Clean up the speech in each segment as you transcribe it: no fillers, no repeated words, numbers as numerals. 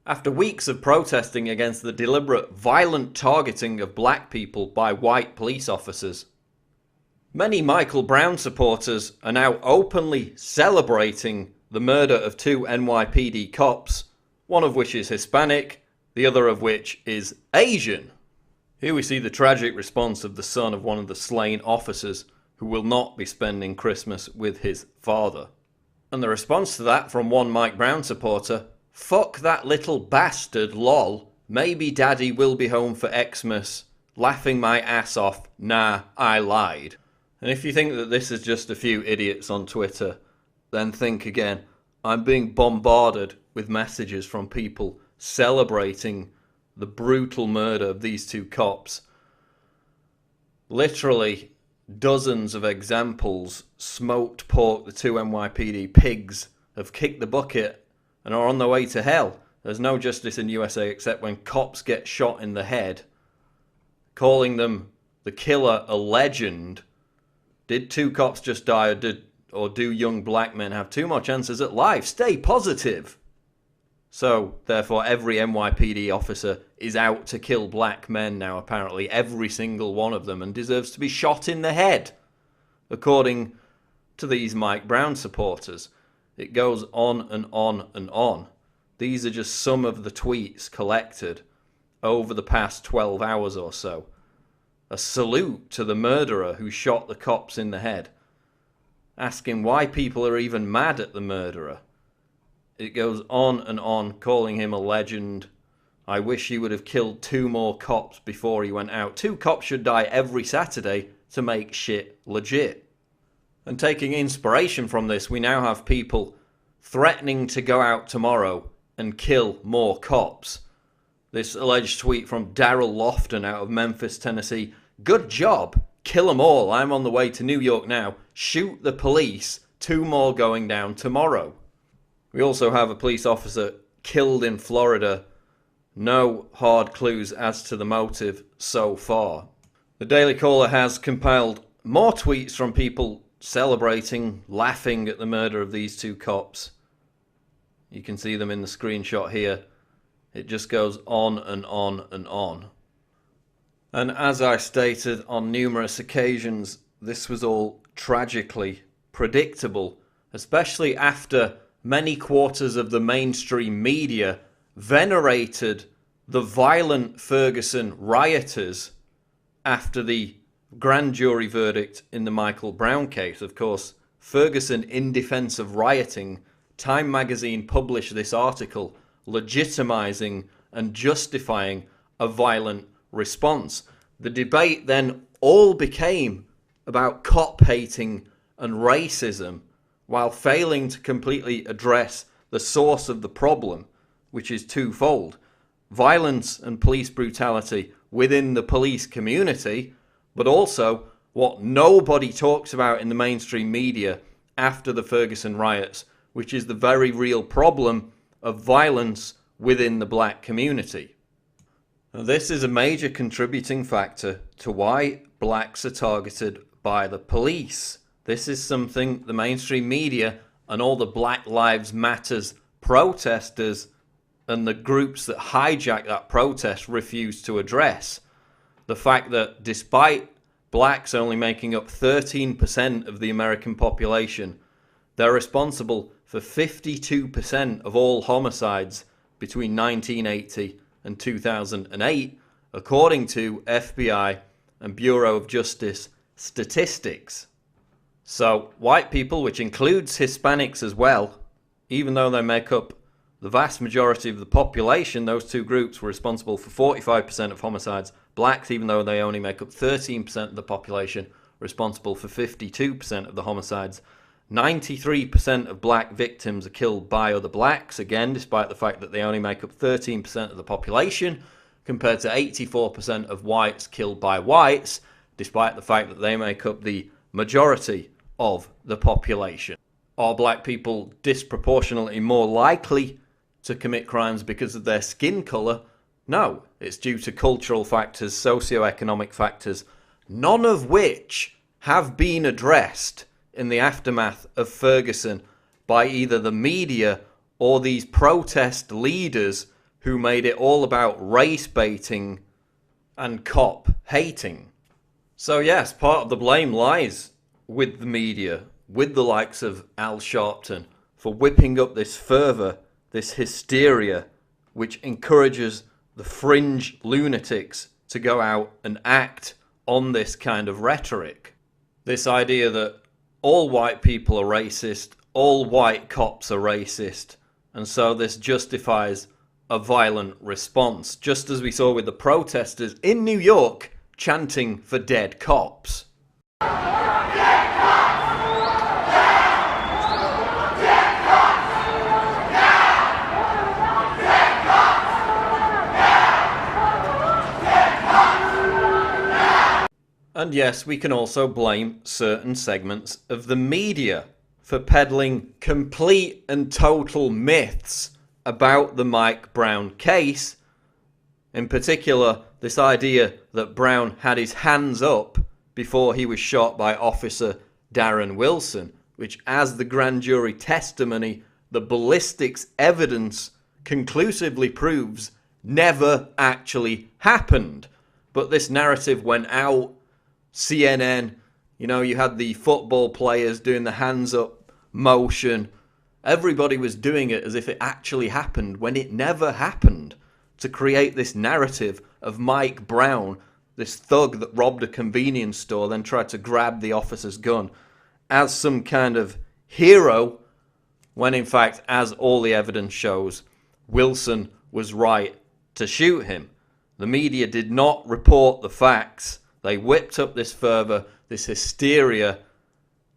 After weeks of protesting against the deliberate, violent targeting of black people by white police officers, many Michael Brown supporters are now openly celebrating the murder of two NYPD cops, one of which is Hispanic, the other of which is Asian. Here we see the tragic response of the son of one of the slain officers, who will not be spending Christmas with his father. And the response to that from one Mike Brown supporter: "Fuck that little bastard, lol. Maybe daddy will be home for Xmas. Laughing my ass off. Nah, I lied." And if you think that this is just a few idiots on Twitter, then think again. I'm being bombarded with messages from people celebrating the brutal murder of these two cops. Literally dozens of examples. Smoked pork, the two NYPD pigs have kicked the bucket and are on their way to hell. There's no justice in USA except when cops get shot in the head. Calling them the killer a legend. Did two cops just die, or do young black men have two more chances at life? Stay positive. So, therefore, every NYPD officer is out to kill black men now, apparently. Every single one of them, and deserves to be shot in the head, according to these Mike Brown supporters. It goes on and on and on. These are just some of the tweets collected over the past 12 hours or so. A salute to the murderer who shot the cops in the head. Asking why people are even mad at the murderer. It goes on and on, calling him a legend. I wish he would have killed two more cops before he went out. Two cops should die every Saturday to make shit legit. And taking inspiration from this, we now have people threatening to go out tomorrow and kill more cops. This alleged tweet from Daryl Lofton out of Memphis, Tennessee. "Good job. Kill 'em all. I'm on the way to New York now. Shoot the police. Two more going down tomorrow." We also have a police officer killed in Florida. No hard clues as to the motive so far. The Daily Caller has compiled more tweets from people celebrating, laughing at the murder of these two cops. You can see them in the screenshot here. It just goes on and on and on. And as I stated on numerous occasions, this was all tragically predictable, especially after many quarters of the mainstream media venerated the violent Ferguson rioters after the grand jury verdict in the Michael Brown case. Of course, Ferguson in defense of rioting, Time magazine published this article legitimizing and justifying a violent response. The debate then all became about cop hating and racism, while failing to completely address the source of the problem, which is twofold: violence and police brutality within the police community, but also what nobody talks about in the mainstream media after the Ferguson riots, which is the very real problem of violence within the black community. Now, this is a major contributing factor to why blacks are targeted by the police. This is something the mainstream media and all the Black Lives Matters protesters and the groups that hijack that protest refuse to address. The fact that despite blacks only making up 13% of the American population, they're responsible for 52% of all homicides between 1980 and 2008, according to FBI and Bureau of Justice statistics. So white people, which includes Hispanics as well, even though they make up the vast majority of the population, those two groups were responsible for 45% of homicides. Blacks, even though they only make up 13% of the population, responsible for 52% of the homicides. 93% of black victims are killed by other blacks, again, despite the fact that they only make up 13% of the population, compared to 84% of whites killed by whites, despite the fact that they make up the majority of the population. Are black people disproportionately more likely to commit crimes because of their skin colour? No, it's due to cultural factors, socioeconomic factors, none of which have been addressed in the aftermath of Ferguson by either the media or these protest leaders who made it all about race baiting and cop hating. So yes, part of the blame lies with the media, with the likes of Al Sharpton, for whipping up this fervour, this hysteria, which encourages the fringe lunatics to go out and act on this kind of rhetoric. This idea that all white people are racist, all white cops are racist, and so this justifies a violent response, just as we saw with the protesters in New York chanting for dead cops. And yes, we can also blame certain segments of the media for peddling complete and total myths about the Mike Brown case. In particular, this idea that Brown had his hands up before he was shot by Officer Darren Wilson, which, as the grand jury testimony, the ballistics evidence conclusively proves never actually happened. But this narrative went out. CNN, you had the football players doing the hands up motion. Everybody was doing it as if it actually happened when it never happened, to create this narrative of Mike Brown, this thug that robbed a convenience store, then tried to grab the officer's gun, as some kind of hero, when in fact, as all the evidence shows, Wilson was right to shoot him. The media did not report the facts. They whipped up this fervour, this hysteria,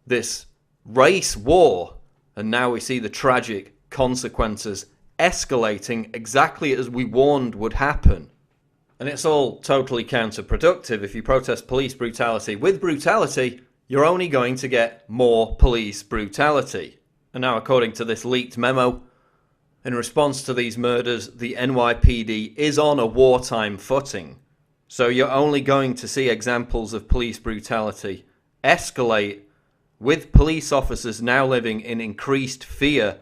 this race war, and now we see the tragic consequences escalating exactly as we warned would happen. And it's all totally counterproductive. If you protest police brutality with brutality, you're only going to get more police brutality. And now, according to this leaked memo, in response to these murders, the NYPD is on a wartime footing. So you're only going to see examples of police brutality escalate, with police officers now living in increased fear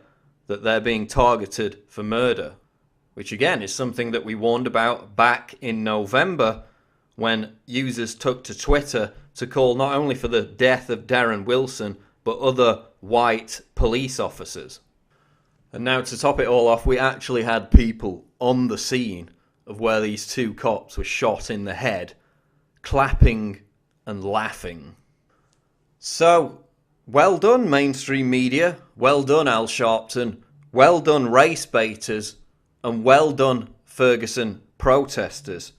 that they're being targeted for murder. Which again is something that we warned about back in November, when users took to Twitter to call not only for the death of Darren Wilson, but other white police officers. And now, to top it all off, we actually had people on the scene of where these two cops were shot in the head, clapping and laughing. So, well done, mainstream media. Well done, Al Sharpton. Well done, race baiters. And well done, Ferguson protesters.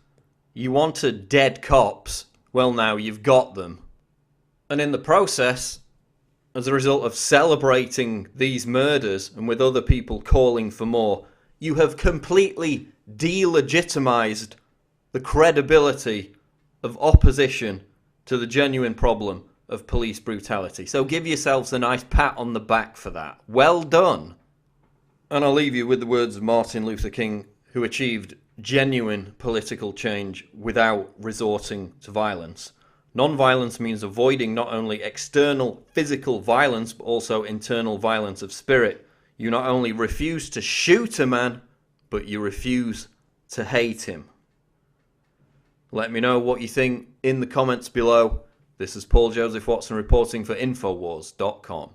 You wanted dead cops. Well, now you've got them. And in the process, as a result of celebrating these murders and with other people calling for more, you have completely delegitimized the credibility of opposition to the genuine problem of police brutality. So give yourselves a nice pat on the back for that. Well done. And I'll leave you with the words of Martin Luther King, who achieved genuine political change without resorting to violence. Non-violence means avoiding not only external physical violence, but also internal violence of spirit. You not only refuse to shoot a man, but you refuse to hate him. Let me know what you think in the comments below. This is Paul Joseph Watson reporting for Infowars.com.